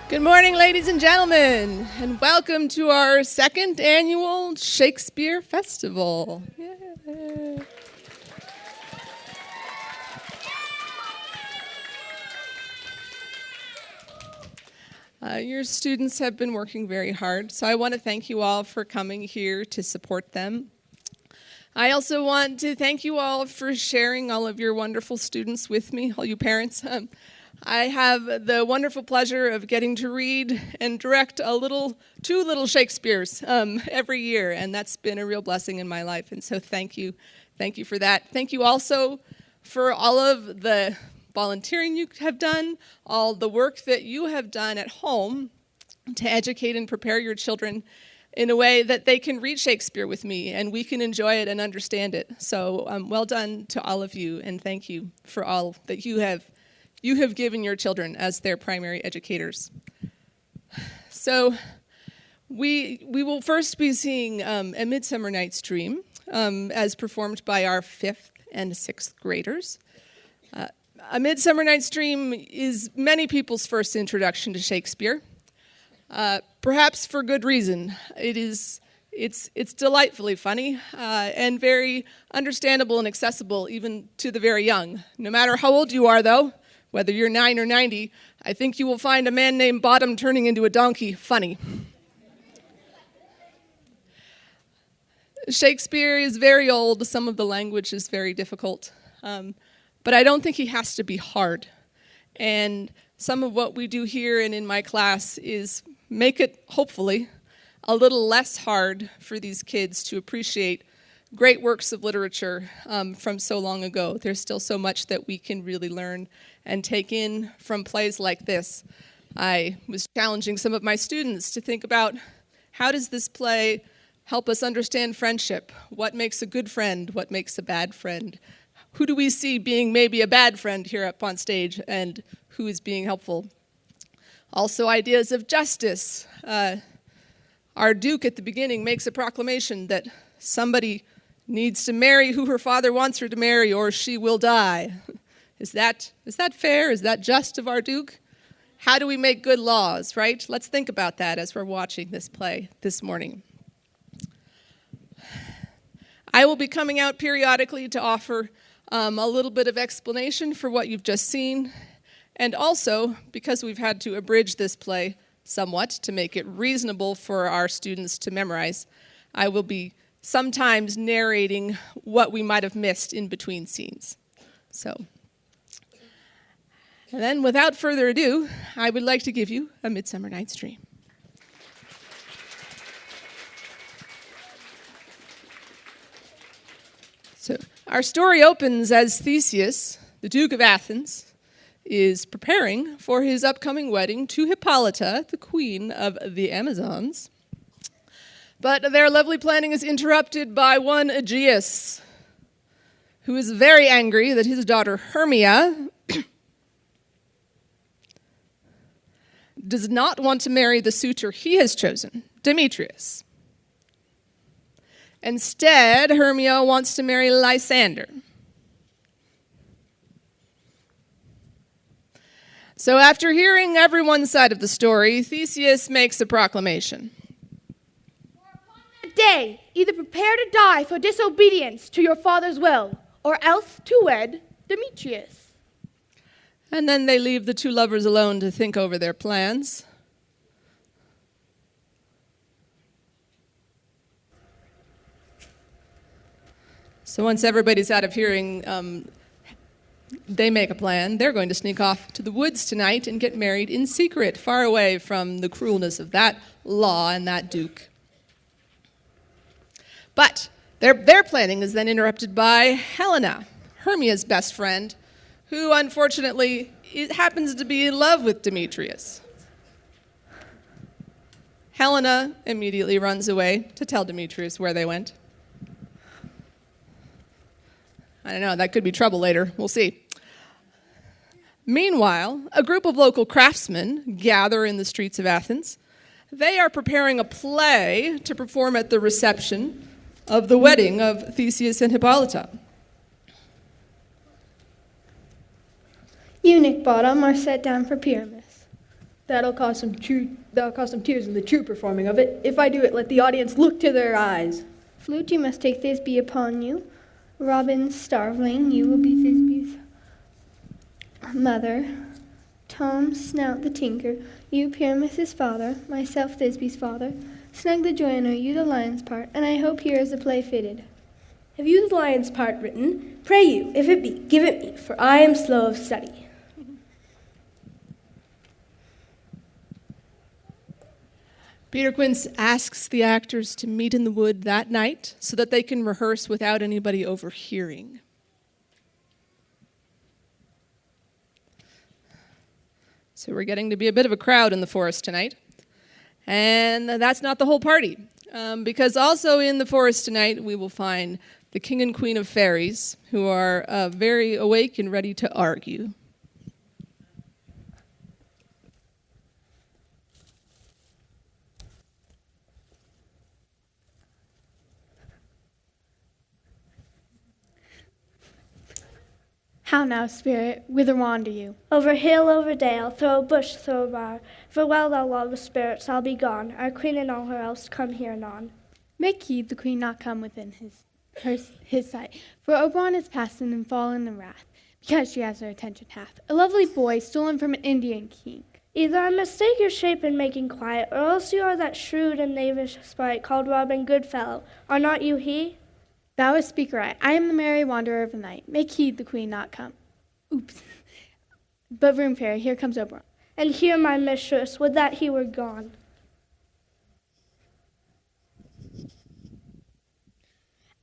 Good morning, ladies and gentlemen, and welcome to our second annual Shakespeare Festival. Yay. Your students have been working very hard, so I want to thank you all for coming here to support them. I also want to thank you all for sharing all of your wonderful students with me, all you parents. I have the wonderful pleasure of getting to read and direct two little Shakespeares every year, and that's been a real blessing in my life, and so thank you for that. Thank you also for all of the volunteering you have done, all the work that you have done at home to educate and prepare your children in a way that they can read Shakespeare with me and we can enjoy it and understand it. So well done to all of you, and thank you for all that you have given your children as their primary educators. So we will first be seeing A Midsummer Night's Dream as performed by our 5th and 6th graders. A Midsummer Night's Dream is many people's first introduction to Shakespeare, perhaps for good reason. It's delightfully funny and very understandable and accessible even to the very young. No matter how old you are, though, whether you're 9 or 90, I think you will find a man named Bottom turning into a donkey funny. Shakespeare is very old. Some of the language is very difficult. But I don't think he has to be hard. And some of what we do here and in my class is make it, hopefully, a little less hard for these kids to appreciate great works of literature from so long ago. There's still so much that we can really learn and take in from plays like this. I was challenging some of my students to think about how does this play help us understand friendship? What makes a good friend? What makes a bad friend? Who do we see being maybe a bad friend here up on stage, and who is being helpful? Also, ideas of justice. Our Duke at the beginning makes a proclamation that somebody needs to marry who her father wants her to marry, or she will die. Is that fair? Is that just of our Duke? How do we make good laws, right? Let's think about that as we're watching this play this morning. I will be coming out periodically to offer a little bit of explanation for what you've just seen, and also, because we've had to abridge this play somewhat to make it reasonable for our students to memorize, I will be sometimes narrating what we might have missed in between scenes. And then, without further ado, I would like to give you A Midsummer Night's Dream. So, our story opens as Theseus, the Duke of Athens, is preparing for his upcoming wedding to Hippolyta, the queen of the Amazons. But their lovely planning is interrupted by one Aegeus, who is very angry that his daughter Hermia does not want to marry the suitor he has chosen, Demetrius. Instead, Hermia wants to marry Lysander. So after hearing everyone's side of the story, Theseus makes a proclamation. Upon that day, either prepare to die for disobedience to your father's will, or else to wed Demetrius. And then they leave the two lovers alone to think over their plans. So once everybody's out of hearing, they make a plan. They're going to sneak off to the woods tonight and get married in secret, far away from the cruelness of that law and that duke. But their planning is then interrupted by Helena, Hermia's best friend, who unfortunately happens to be in love with Demetrius. Helena immediately runs away to tell Demetrius where they went. I don't know, that could be trouble later. We'll see. Meanwhile, a group of local craftsmen gather in the streets of Athens. They are preparing a play to perform at the reception of the wedding of Theseus and Hippolyta. Eunuch Bottom are set down for Pyramus. That'll cause some tears in the true performing of it. If I do it, let the audience look to their eyes. Flute, you must take Thisbe upon you. Robin Starveling, you will be Thisbe's mother. Tom Snout the tinker, you Pyramus's father, myself Thisbe's father. Snug the joiner, you the lion's part, and I hope here is the play fitted. Have you the lion's part written? Pray you, if it be, give it me, for I am slow of study. Peter Quince asks the actors to meet in the wood that night so that they can rehearse without anybody overhearing. So we're getting to be a bit of a crowd in the forest tonight. And that's not the whole party, because also in the forest tonight we will find the king and queen of fairies, who are very awake and ready to argue. How now, spirit, whither wander you? Over hill, over dale, through a bush, through a bar. For well thou lawless spirits, I'll be gone. Our queen and all her else come here anon. Make heed the queen not come within his sight, for Oberon is passed and fallen in wrath, because she has her attention hath. A lovely boy stolen from an Indian king. Either I mistake your shape in making quiet, or else you are that shrewd and knavish sprite called Robin Goodfellow. Are not you he? Thou hast speak right. I am the merry wanderer of the night. Make heed the queen not come. Oops. But room fairy, here comes Oberon. And here my mistress, would that he were gone.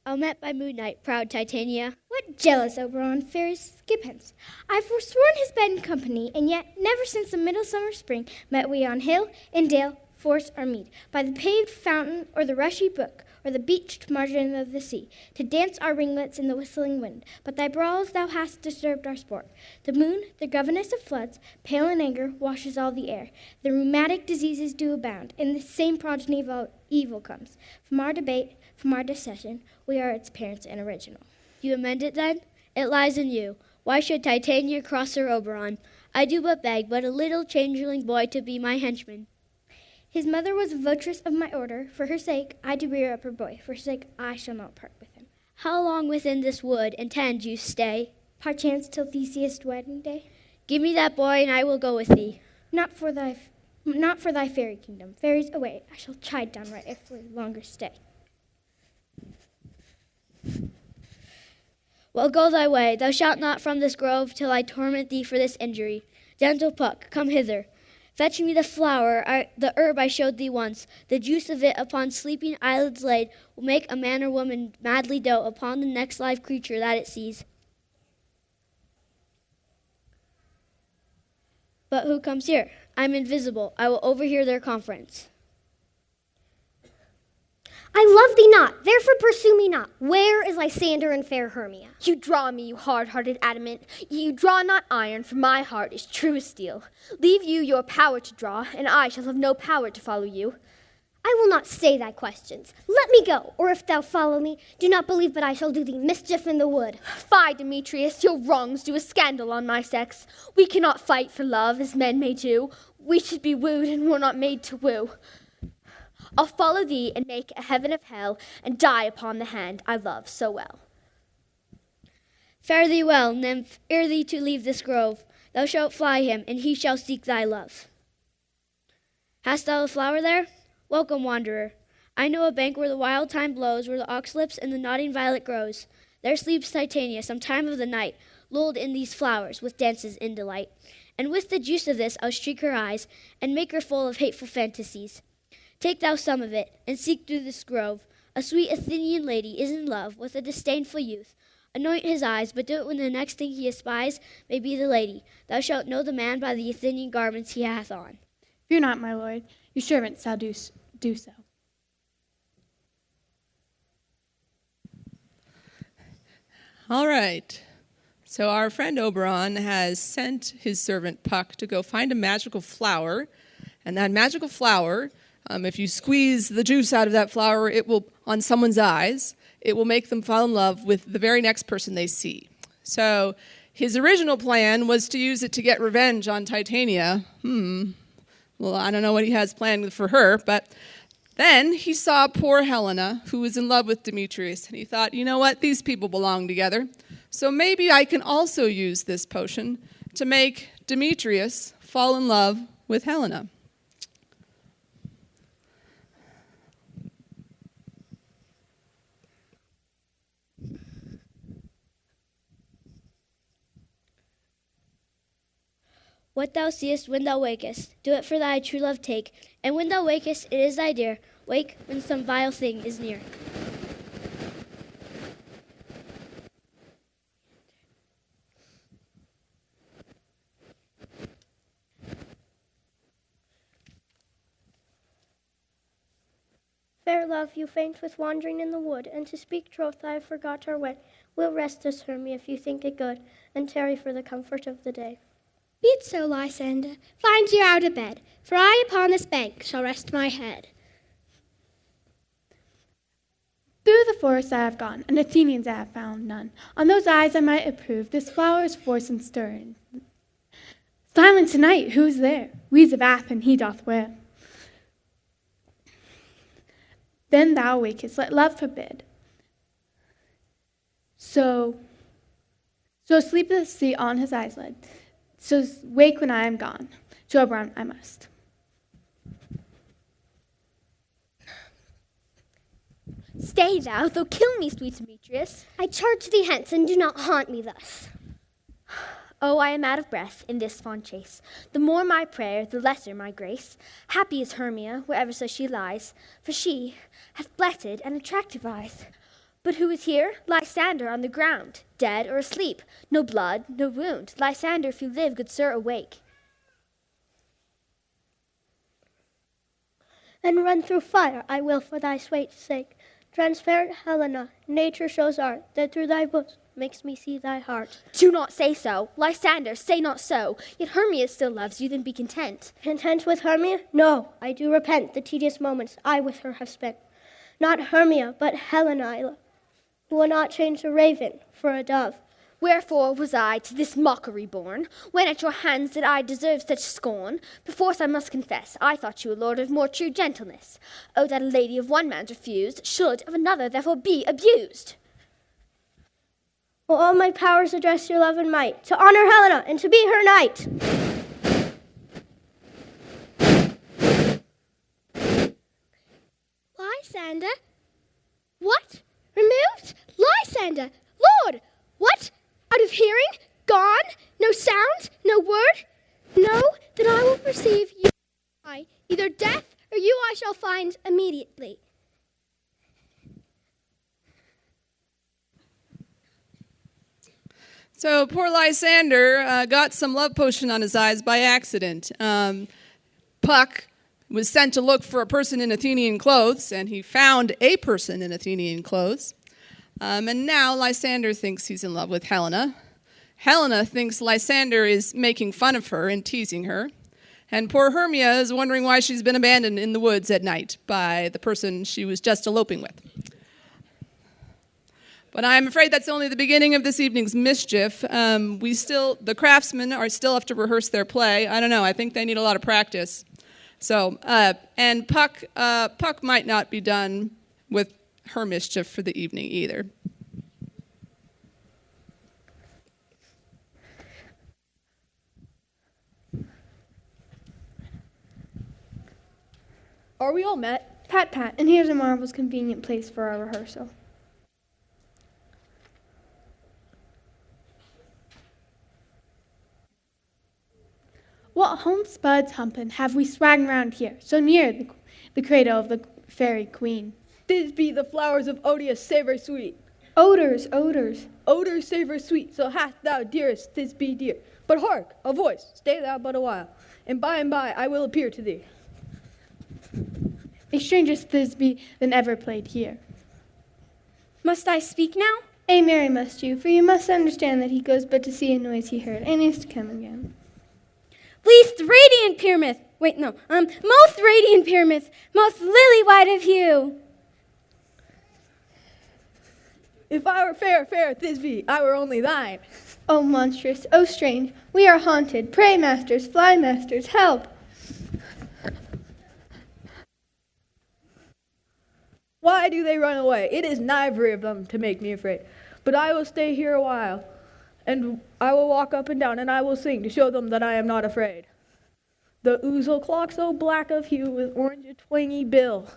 I'll met by moonlight, proud Titania. What jealous Oberon, fairies, skip hence. I've forsworn his bed and company, and yet never since the midsummer spring met we on hill, in dale, forest, or mead, by the paved fountain, or the rushy brook, or the beached margin of the sea, to dance our ringlets in the whistling wind. But thy brawls thou hast disturbed our sport. The moon, the governess of floods, pale in anger, washes all the air. The rheumatic diseases do abound, and the same progeny of evil comes. From our debate, from our dissension, we are its parents and original. You amend it then? It lies in you. Why should Titania cross her Oberon? I do but beg but a little changeling boy to be my henchman. His mother was a votress of my order. For her sake, I do rear up her boy. For her sake, I shall not part with him. How long within this wood intend you stay? Perchance till Theseus' wedding day. Give me that boy, and I will go with thee. Not for thy fairy kingdom. Fairies away. I shall chide downright if we longer stay. Well, go thy way. Thou shalt not from this grove till I torment thee for this injury. Gentle Puck, come hither. Fetch me the flower, the herb I showed thee once. The juice of it upon sleeping eyelids laid will make a man or woman madly dote upon the next live creature that it sees. But who comes here? I am invisible. I will overhear their conference. I love thee not, therefore pursue me not. Where is Lysander and fair Hermia? You draw me, you hard-hearted adamant. You draw not iron, for my heart is true as steel. Leave you your power to draw, and I shall have no power to follow you. I will not stay thy questions. Let me go, or if thou follow me, do not believe but I shall do thee mischief in the wood. Fie, Demetrius, your wrongs do a scandal on my sex. We cannot fight for love as men may do. We should be wooed, and we're not made to woo. I'll follow thee and make a heaven of hell and die upon the hand I love so well. Fare thee well, nymph, ere thee to leave this grove. Thou shalt fly him, and he shall seek thy love. Hast thou a flower there? Welcome, wanderer. I know a bank where the wild thyme blows, where the oxlips and the nodding violet grows. There sleeps Titania some time of the night, lulled in these flowers with dances in delight. And with the juice of this I'll streak her eyes, and make her full of hateful fantasies. Take thou some of it, and seek through this grove. A sweet Athenian lady is in love with a disdainful youth. Anoint his eyes, but do it when the next thing he espies may be the lady. Thou shalt know the man by the Athenian garments he hath on. Fear not, my lord. Your servant shall do so. All right. So our friend Oberon has sent his servant Puck to go find a magical flower, and that magical flower, if you squeeze the juice out of that flower, it will, on someone's eyes, it will make them fall in love with the very next person they see. So his original plan was to use it to get revenge on Titania. Well, I don't know what he has planned for her, but then he saw poor Helena, who was in love with Demetrius, and he thought, you know what, these people belong together, so maybe I can also use this potion to make Demetrius fall in love with Helena. What thou seest when thou wakest, do it for thy true love take. And when thou wakest, it is thy dear. Wake when some vile thing is near. Fair love, you faint with wandering in the wood, and to speak troth I forgot our way. Will rest us, Hermia, if you think it good, and tarry for the comfort of the day. Be it so, Lysander. Find you out of bed, for I upon this bank shall rest my head. Through the forest I have gone, and Athenians I have found none. On those eyes I might approve this flower's force and stirring. Silent tonight, who's there? Weeds of Athens he doth wear. Then thou wakest, let love forbid. So sleepless sleep on his eyes led. So wake when I am gone. To Oberon I must. Stay thou, though kill me, sweet Demetrius. I charge thee hence, and do not haunt me thus. Oh, I am out of breath in this fond chase. The more my prayer, the lesser my grace. Happy is Hermia, wherever so she lies, for she hath blessed and attractive eyes. But who is here? Lysander on the ground, dead or asleep. No blood, no wound. Lysander, if you live, good sir, awake. And run through fire I will for thy sweet's sake. Transparent Helena, nature shows art, that through thy bosom makes me see thy heart. Do not say so. Lysander, say not so. Yet Hermia still loves you, then be content. Content with Hermia? No, I do repent the tedious moments I with her have spent. Not Hermia, but Helena I love, who will not change a raven for a dove. Wherefore was I to this mockery born, when at your hands did I deserve such scorn? Perforce I must confess, I thought you a lord of more true gentleness. Oh, that a lady of one man's refused, should of another therefore be abused. Will all my powers address your love and might, to honor Helena and to be her knight? Lysander? What? Removed? Lysander! Lord! What? Out of hearing? Gone? No sound? No word? Know that I will perceive you die. Either death or you I shall find immediately. So poor Lysander got some love potion on his eyes by accident. Puck was sent to look for a person in Athenian clothes, and he found a person in Athenian clothes. And now Lysander thinks he's in love with Helena. Helena thinks Lysander is making fun of her and teasing her. And poor Hermia is wondering why she's been abandoned in the woods at night by the person she was just eloping with. But I'm afraid that's only the beginning of this evening's mischief. The craftsmen are still have to rehearse their play. I don't know, I think they need a lot of practice. So, and Puck might not be done with her mischief for the evening either. Are we all met? Pat, pat, and here's a marvelous convenient place for our rehearsal. What homespuns humpin' have we swagging round here, so near the cradle of the fairy queen? Thisbe the flowers of Odious savor sweet. Odors, odors. Odors savor sweet, so hath thou dearest Thisbe dear. But hark, a voice, stay thou but a while, and by I will appear to thee. A stranger Thisbe than ever played here. Must I speak now? Ay, marry must you, for you must understand that he goes but to see a noise he heard, and is to come again. Least radiant Pyramus, most radiant Pyramus, most lily white of hue. If I were fair, fair Thisbe, I were only thine. Oh, monstrous, oh, strange, we are haunted. Pray, masters, fly, masters, help. Why do they run away? It is neither of them to make me afraid. But I will stay here a while, and I will walk up and down, and I will sing to show them that I am not afraid. The ouzel clock so black of hue with orange a twangy bill.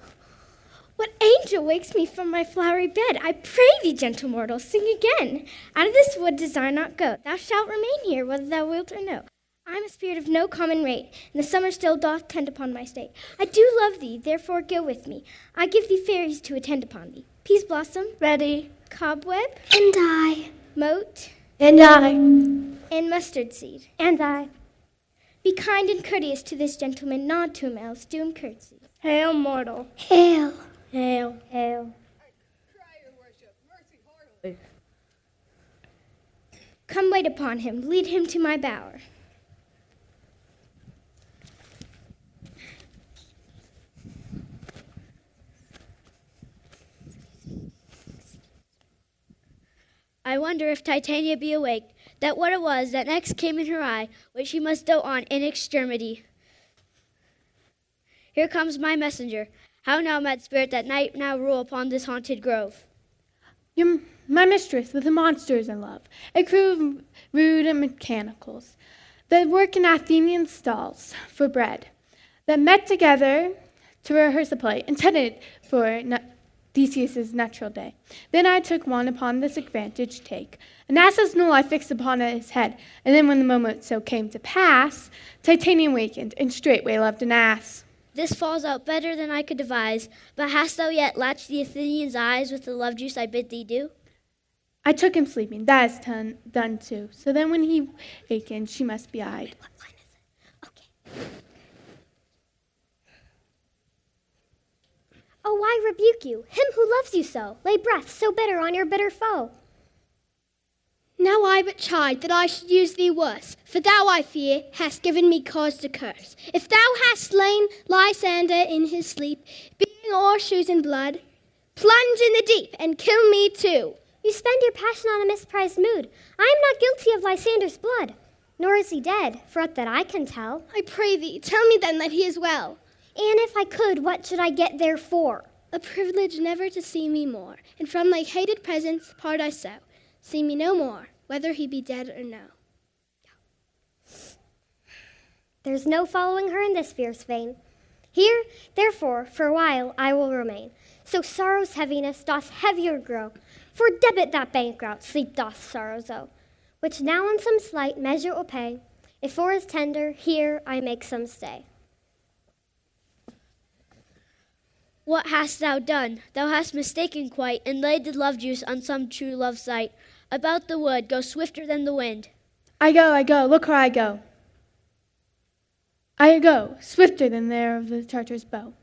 What angel wakes me from my flowery bed? I pray thee, gentle mortal, sing again. Out of this wood desire not go. Thou shalt remain here, whether thou wilt or no. I am a spirit of no common rate, and the summer still doth tend upon my state. I do love thee, therefore go with me. I give thee fairies to attend upon thee. Peas blossom, Ready. cobweb, And I. mote, And I. and mustard seed. And I. Be kind and courteous to this gentleman, nod to him, else do him curtsy. Hail, mortal. Hail. Hail. Hail. Come wait upon him, lead him to my bower. I wonder if Titania be awake, that what it was that next came in her eye, which she must dote on in extremity. Here comes my messenger. How now, mad spirit, that night now rule upon this haunted grove? You're my mistress with the monsters in love, a crew of rude and mechanicals, that work in Athenian stalls for bread, that met together to rehearse a play intended for Theseus' natural day. Then I took one upon this advantage take. An ass's null I fixed upon his head, and then when the moment so came to pass, Titania wakened, and straightway loved an ass. This falls out better than I could devise, but hast thou yet latched the Athenian's eyes with the love juice I bid thee do? I took him sleeping, that is done too. So then when he wakened, she must be eyed. What line is it? Okay. Oh, why rebuke you? Him who loves you so, lay breath so bitter on your bitter foe. Now I but chide that I should use thee worse, for thou, I fear, hast given me cause to curse. If thou hast slain Lysander in his sleep, being o'ershoes in blood, plunge in the deep and kill me too. You spend your passion on a misprized mood. I am not guilty of Lysander's blood, nor is he dead, for aught that I can tell. I pray thee, tell me then that he is well. And if I could, what should I get therefore? A privilege never to see me more, and from thy hated presence part I so. See me no more, whether he be dead or no. There's no following her in this fierce vein. Here, therefore, for a while I will remain. So sorrow's heaviness doth heavier grow, for debit that bankrout sleep doth sorrows owe, which now in some slight measure will pay, if for his tender here I make some stay. What hast thou done? Thou hast mistaken quite, and laid the love juice on some true love sight. About the wood, go swifter than the wind. I go, look where I go. I go, swifter than there of the Tartar's bow.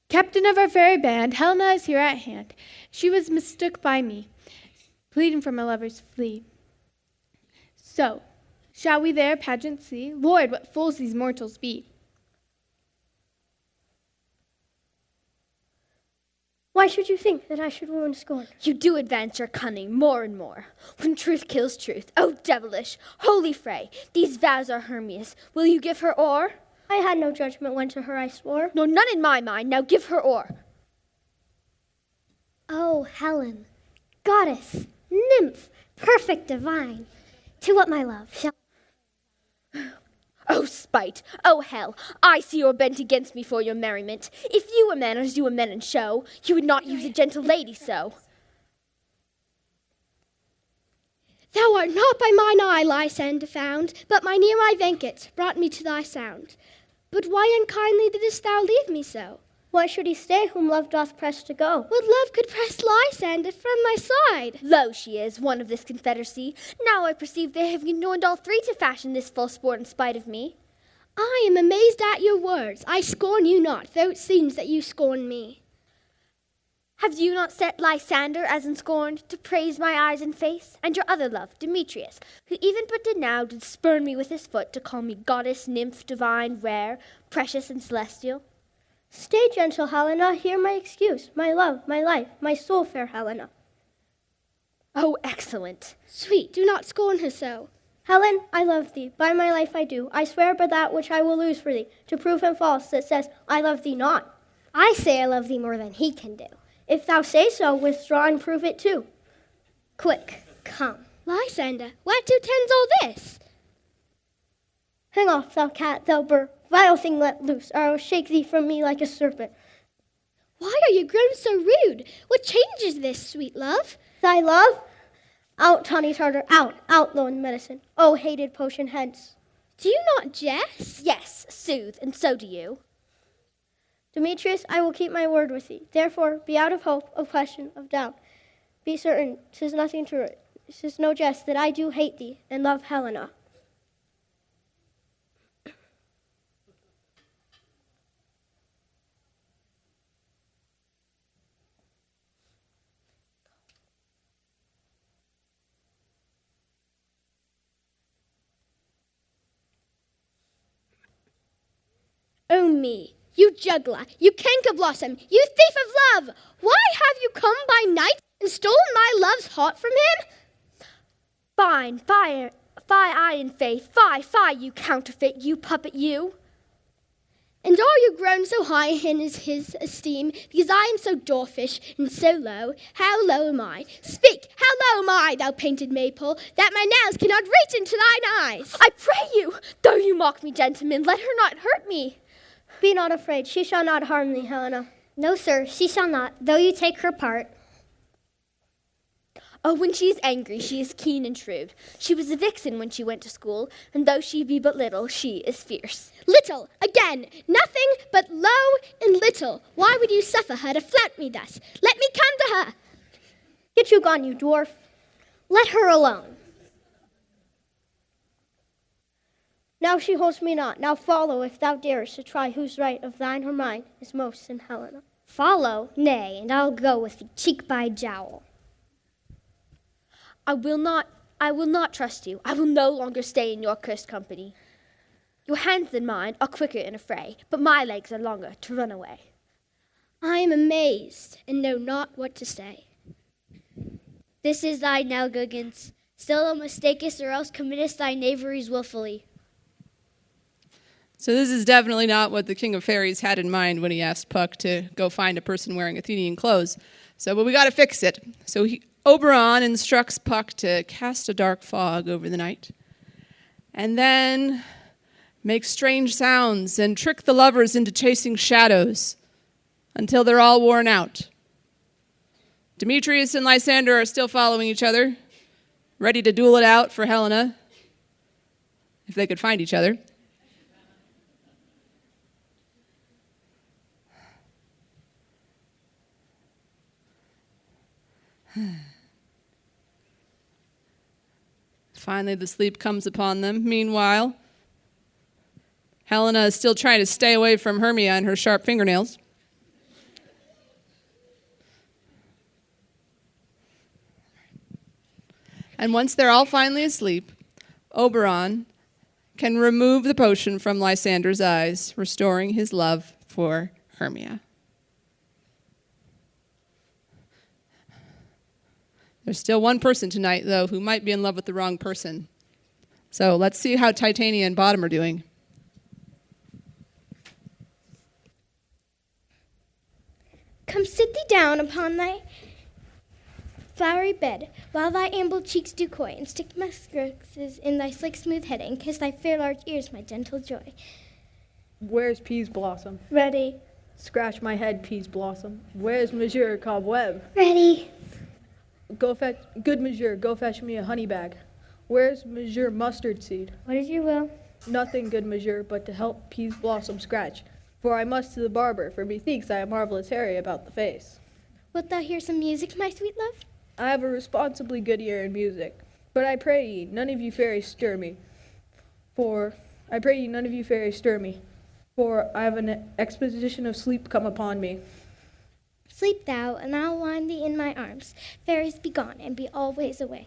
Captain of our fairy band, Helena is here at hand. She was mistook by me, pleading for my lover's flea. So, shall we their pageant see? Lord, what fools these mortals be! Why should you think that I should woo and scorn? You do advance your cunning more and more. When truth kills truth, oh devilish, holy fray, these vows are Hermias. Will you give her o'er? I had no judgment when to her I swore. No, none in my mind, now give her o'er. Oh, Helen, goddess, nymph, perfect divine, to what my love shall... Oh, spite! Oh, hell! I see you're bent against me for your merriment. If you were men as you were men in show, you would not use a gentle lady so. Thou art not by mine eye, Lysander, found, but my near eye Venket brought me to thy sound. But why unkindly didst thou leave me so? Why should he stay whom love doth press to go? What love could press Lysander from my side? Lo, she is, one of this confederacy. Now I perceive they have joined all three to fashion this false sport in spite of me. I am amazed at your words. I scorn you not, though it seems that you scorn me. Have you not set Lysander as in scorn to praise my eyes and face? And your other love, Demetrius, who even but did now did spurn me with his foot to call me goddess, nymph, divine, rare, precious, and celestial? Stay, gentle Helena, hear my excuse, my love, my life, my soul, fair Helena. Oh, excellent. Sweet, do not scorn her so. Helen, I love thee. By my life I do. I swear by that which I will lose for thee, to prove him false that says, I love thee not. I say I love thee more than he can do. If thou say so, withdraw and prove it too. Quick, come. Lysander, whereto tends all this? Hang off, thou cat, thou bird, vile thing let loose, or I will shake thee from me like a serpent. Why are you grown so rude? What changes this, sweet love? Thy love? Out, tawny tartar, out, lone medicine. Oh, hated potion, hence. Do you not jest? Yes, sooth, and so do you. Demetrius, I will keep my word with thee. Therefore, be out of hope, of question, of doubt. Be certain, 'tis nothing to it. 'Tis no jest that I do hate thee, and love Helena. Oh me, you juggler, you canker blossom, you thief of love! Why have you come by night and stolen my love's heart from him? Fine, fie, I in faith, fie, you counterfeit, you puppet, you. And are you grown so high in his esteem, because I am so dwarfish and so low? How low am I? Speak, how low am I, thou painted maypole, that my nails cannot reach into thine eyes? I pray you, though you mock me, gentlemen, let her not hurt me. Be not afraid, she shall not harm thee, Helena. No, sir, she shall not, though you take her part. Oh, when she is angry, she is keen and shrewd. She was a vixen when she went to school, and though she be but little, she is fierce. Little, again, nothing but low and little. Why would you suffer her to flout me thus? Let me come to her. Get you gone, you dwarf. Let her alone. Now she holds me not. Now follow, if thou darest to try whose right of thine or mine is most in Helena. Follow, nay, and I'll go with thee cheek by jowl. I will not trust you. I will no longer stay in your cursed company. Your hands than mine are quicker in a fray, but my legs are longer to run away. I am amazed, and know not what to say. This is thy negligence. Still thou mistakest, or else committest thy knaveries willfully. So this is definitely not what the King of Fairies had in mind when he asked Puck to go find a person wearing Athenian clothes. But we got to fix it. So Oberon instructs Puck to cast a dark fog over the night, and then make strange sounds and trick the lovers into chasing shadows until they're all worn out. Demetrius and Lysander are still following each other, ready to duel it out for Helena, if they could find each other. Finally, the sleep comes upon them. Meanwhile, Helena is still trying to stay away from Hermia and her sharp fingernails. And once they're all finally asleep, Oberon can remove the potion from Lysander's eyes, restoring his love for Hermia. There's still one person tonight, though, who might be in love with the wrong person. So let's see how Titania and Bottom are doing. Come sit thee down upon thy flowery bed, while thy ample cheeks do coy, and stick muskrixes in thy slick smooth head, and kiss thy fair large ears, my gentle joy. Where's Peas Blossom? Ready. Scratch my head, Peas Blossom. Where's Monsieur Cobweb? Ready. Good Monsieur, go fetch me a honey bag. Where's Monsieur Mustard Seed? What is your will? Nothing, good Monsieur, but to help Peas Blossom scratch. For I must to the barber, for methinks I am marvelous hairy about the face. Wilt thou hear some music, my sweet love? I have a responsibly good ear in music. But I pray ye, none of you fairies stir me. For I have an exposition of sleep come upon me. Sleep thou, and I'll wind thee in my arms. Fairies, be gone, and be always away.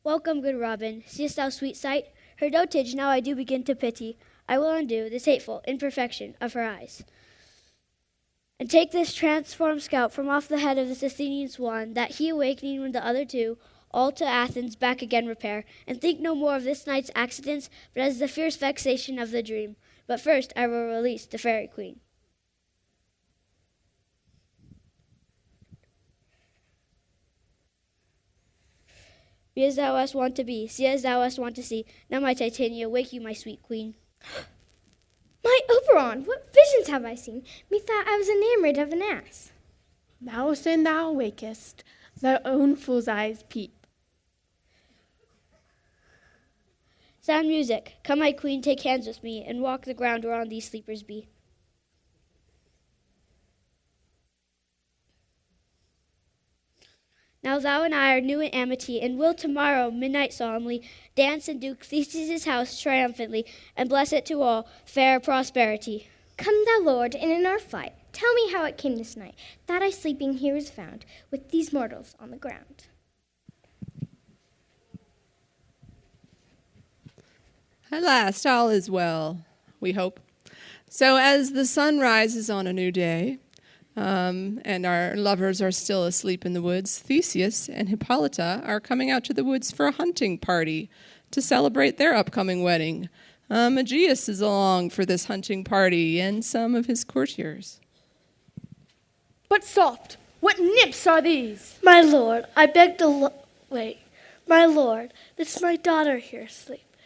Welcome, good Robin. Seest thou sweet sight? Her dotage now I do begin to pity. I will undo this hateful imperfection of her eyes, and take this transformed scalp from off the head of this Athenian swan, that he awakening with the other two, all to Athens back again repair, and think no more of this night's accidents, but as the fierce vexation of the dream. But first I will release the fairy queen. Be as thou hast wont to be, see as thou hast wont to see. Now, my Titania, wake you, my sweet queen. My Oberon, what visions have I seen? Methought I was enamored of an ass. Mouse, and thou wakest, thy own fool's eyes peep. Sound music. Come, my queen, take hands with me, and walk the ground whereon these sleepers be. Now thou and I are new in amity, and will tomorrow, midnight solemnly, dance in Duke Theseus' house triumphantly, and bless it to all fair prosperity. Come thou, Lord, and in our flight, tell me how it came this night, that I sleeping here was found, with these mortals on the ground. At last, all is well, we hope. So as the sun rises on a new day, and our lovers are still asleep in the woods, Theseus and Hippolyta are coming out to the woods for a hunting party to celebrate their upcoming wedding. Aegeus is along for this hunting party, and some of his courtiers. But soft, what nymphs are these? My lord, I beg to wait. My lord, this is my daughter here asleep.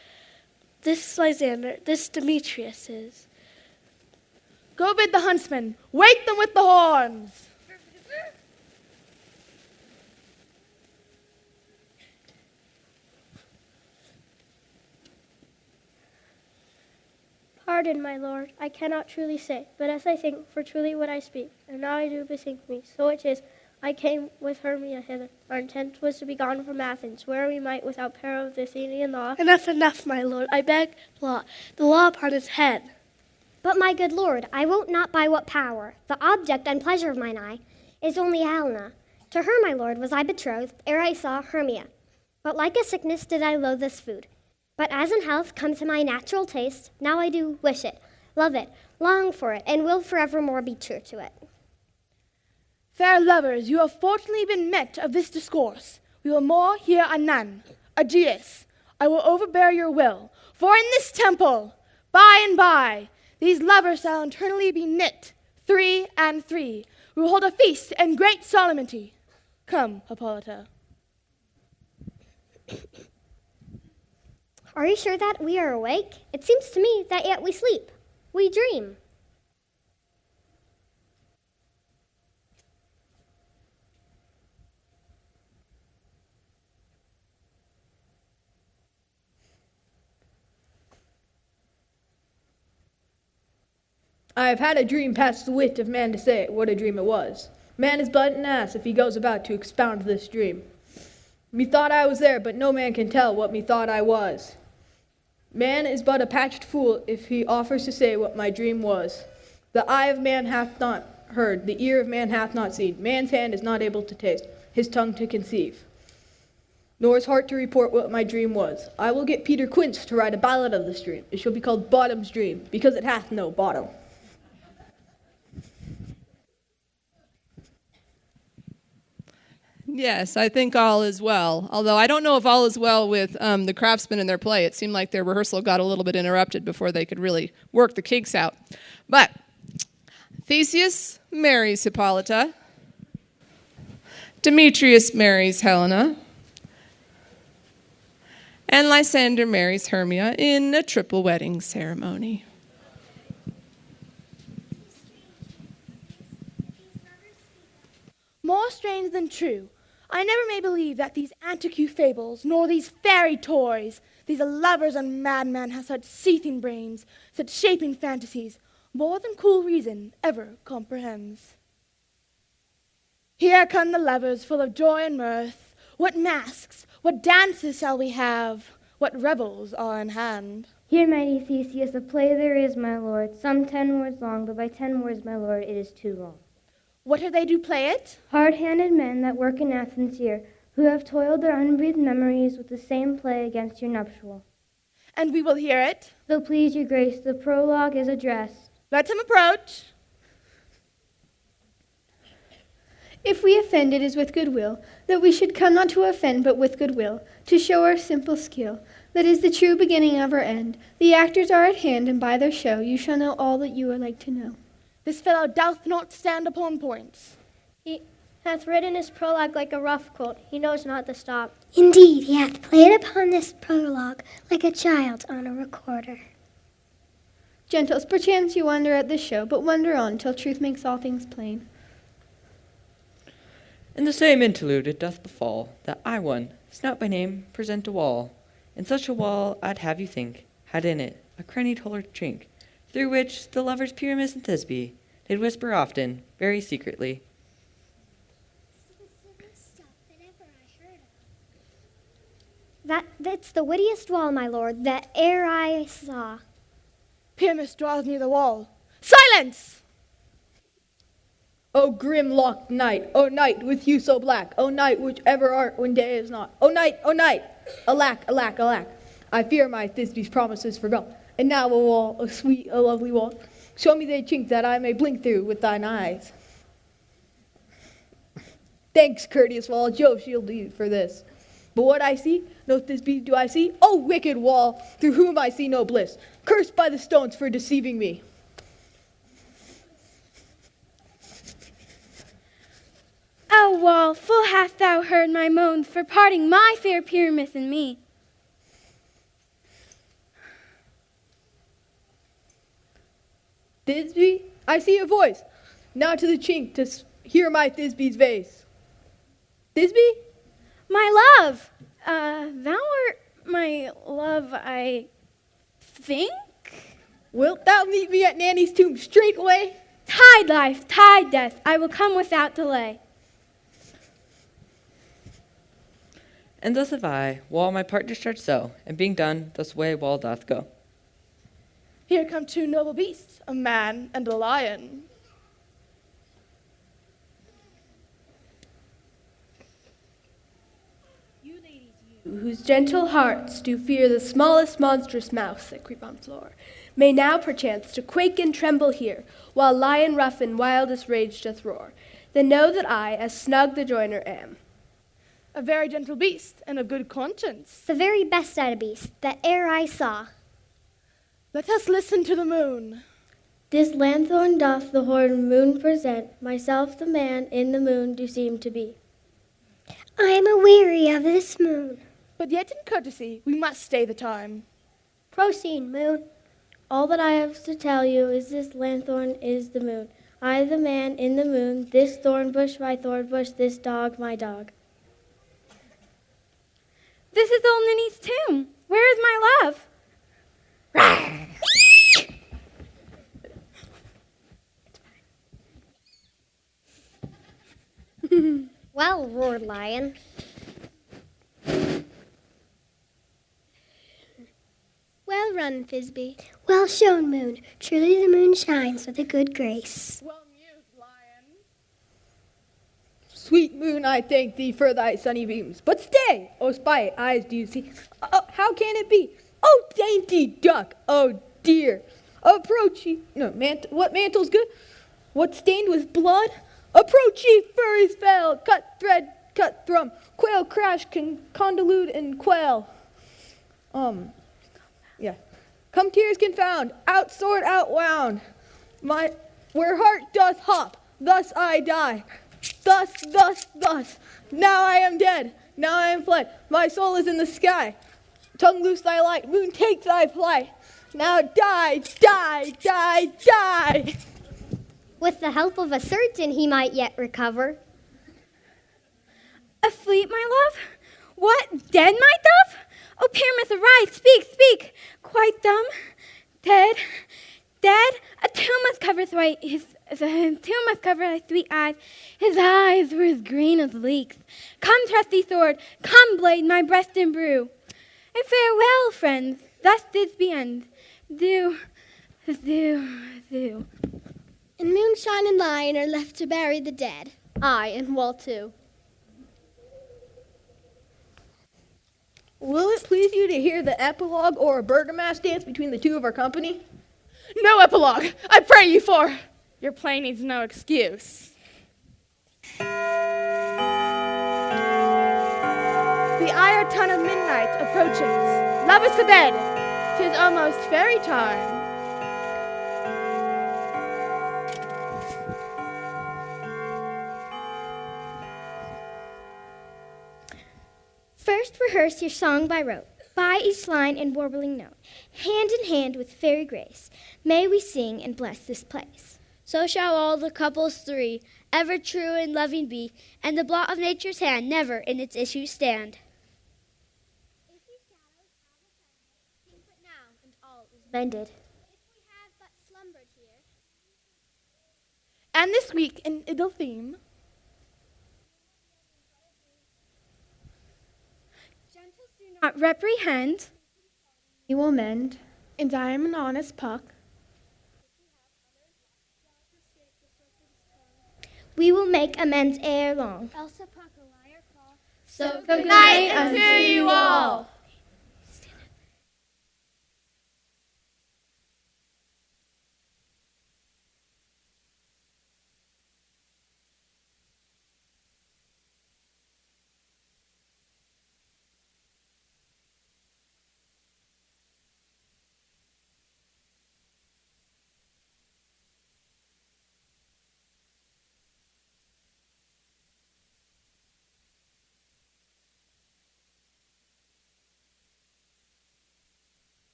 This Lysander, this Demetrius is. Go bid the huntsman, wake them with the horns. Pardon, my lord, I cannot truly say, but as I think, for truly what I speak, and now I do bethink me, so it is, I came with Hermia hither. Our intent was to be gone from Athens, where we might, without peril of the Athenian law. Enough, my lord, I beg the law upon his head. But my good lord, I wot not by what power. The object and pleasure of mine eye is only Helena. To her, my lord, was I betrothed, ere I saw Hermia. But like a sickness did I loathe this food. But as in health come to my natural taste, now I do wish it, love it, long for it, and will forevermore be true to it. Fair lovers, you have fortunately been met of this discourse. We will more hear anon. Aegeus, I will overbear your will, for in this temple, by and by, these lovers shall eternally be knit, 3 and 3. We will hold a feast and great solemnity. Come, Hippolyta. Are you sure that we are awake? It seems to me that yet we sleep. We dream. I have had a dream past the wit of man to say what a dream it was. Man is but an ass if he goes about to expound this dream. Methought I was there, but no man can tell what methought I was. Man is but a patched fool if he offers to say what my dream was. The eye of man hath not heard, the ear of man hath not seen. Man's hand is not able to taste, his tongue to conceive, nor his heart to report what my dream was. I will get Peter Quince to write a ballad of this dream. It shall be called Bottom's Dream, because it hath no bottom. Yes, I think all is well. Although I don't know if all is well with the craftsmen and their play. It seemed like their rehearsal got a little bit interrupted before they could really work the kinks out. But Theseus marries Hippolyta. Demetrius marries Helena. And Lysander marries Hermia in a triple wedding ceremony. More strange than true. I never may believe that these antique fables, nor these fairy toys, these lovers and madmen have such seething brains, such shaping fantasies, more than cool reason ever comprehends. Here come the lovers full of joy and mirth. What masks, what dances shall we have? What revels are in hand? Here, mighty Theseus, a play there is, my lord, some 10 words long, but by 10 words, my lord, it is too long. What are they do play it? Hard-handed men that work in Athens here, who have toiled their unbreathed memories with the same play against your nuptial. And we will hear it. Though please your grace, the prologue is addressed. Let him approach. If we offend, it is with goodwill, that we should come not to offend, but with goodwill, to show our simple skill. That is the true beginning of our end. The actors are at hand, and by their show you shall know all that you are like to know. This fellow doth not stand upon points. He hath written his prologue like a rough colt. He knows not to stop. Indeed, he hath played upon this prologue like a child on a recorder. Gentles, perchance you wonder at this show, but wonder on till truth makes all things plain. In the same interlude it doth befall that I one, snout by name, present a wall. And such a wall I'd have you think had in it a crannied hole or chink, through which the lovers Pyramus and Thisbe did whisper often, very secretly. That's the wittiest wall, my lord, that e'er I saw. Pyramus draws near the wall. Silence! O grim locked night, O night with hue so black, O night which ever art when day is not. O night, alack, alack, alack. I fear my Thisbe's promises forgot. And now a wall, a sweet, a lovely wall. Show me thy chink that I may blink through with thine eyes. Thanks, courteous wall, Jove shield you for this. But what I see, no Thisbe do I see. O wicked wall, through whom I see no bliss. Cursed by the stones for deceiving me. O wall, full hast thou heard my moans for parting my fair Pyramus and me. Thisbe, I see a voice. Now to the chink to hear my Thisbe's vase. Thisbe? My love, thou art my love, I think? Wilt thou meet me at Nanny's tomb straightway? Tide life, tide death, I will come without delay. And thus have I, while my part discharged so, and being done, thus way wall doth go. Here come two noble beasts, a man and a lion. You ladies, you, whose gentle hearts do fear the smallest monstrous mouse that creep on floor, may now perchance to quake and tremble here, while lion rough in wildest rage doth roar. Then know that I, as snug the joiner am. A very gentle beast and of good conscience. The very best at a beast that e'er I saw. Let us listen to the moon. This lanthorn doth the horned moon present. Myself the man in the moon do seem to be. I am aweary of this moon. But yet in courtesy we must stay the time. Proceed, moon. All that I have to tell you is this lanthorn is the moon. I the man in the moon, this thorn bush my thorn bush, this dog my dog. This is old Ninny's tomb. Where is my love? Well, roared Lion. Well run, Thisbe. Well shown, Moon. Truly the moon shines with a good grace. Well mused, lion. Sweet moon, I thank thee for thy sunny beams. But stay, O spy eyes, do you see? How can it be? Oh, dainty duck, oh dear. Approach ye, no, what mantle's good? What stained with blood? Approach ye, furries fell, cut thread, cut thrum, quail crash, convolute and quail. Yeah. Come tears confound, out sword outwound. Where heart doth hop, thus I die. Thus. Now I am dead, now I am fled. My soul is in the sky. Tongue loose thy light, moon take thy flight. Now die. With the help of a surgeon, he might yet recover. Asleep, my love? What, dead, my dove? O Pyramus, arise, speak, quite dumb, dead, a tomb must cover thy sweet eyes, his eyes were as green as leeks. Come, trusty sword, come, blade, my breast imbrue. And farewell, friends, thus Thisbe ends, do. And Moonshine and Lion are left to bury the dead. I and Wall too. Will it please you to hear the epilogue or a Bergamask dance between the two of our company? No epilogue, I pray you for. Your play needs no excuse. The Auditorium of midnight approaches. Love us to bed. 'Tis almost fairy time. First rehearse your song by rote, by each line and warbling note, hand in hand with fairy grace. May we sing and bless this place. So shall all the couples three ever true and loving be, and the blot of nature's hand never in its issue stand. If ye shadows have offended, think but now, and all is mended. If we have but slumbered here, And this week in Idyll theme, Not reprehend. He will mend, and I am an honest puck. We will make amends ere long. else a puck a liar call. So good night unto you all.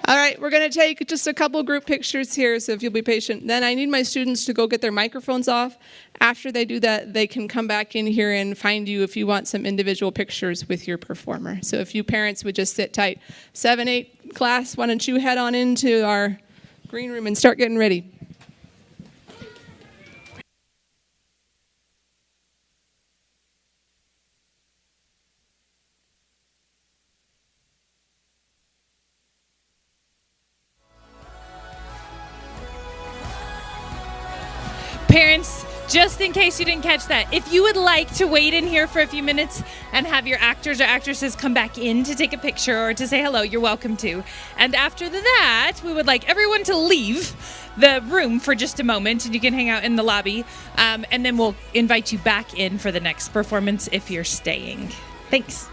All right, we're going to take just a couple group pictures here, so if you'll be patient. Then I need my students to go get their microphones off. After they do that, they can come back in here and find you if you want some individual pictures with your performer. So if you parents would just sit tight. 7, 8 class, why don't you head on into our green room and start getting ready. Parents, just in case you didn't catch that, if you would like to wait in here for a few minutes and have your actors or actresses come back in to take a picture or to say hello, you're welcome to. And after that, we would like everyone to leave the room for just a moment, and you can hang out in the lobby, and then we'll invite you back in for the next performance if you're staying. Thanks.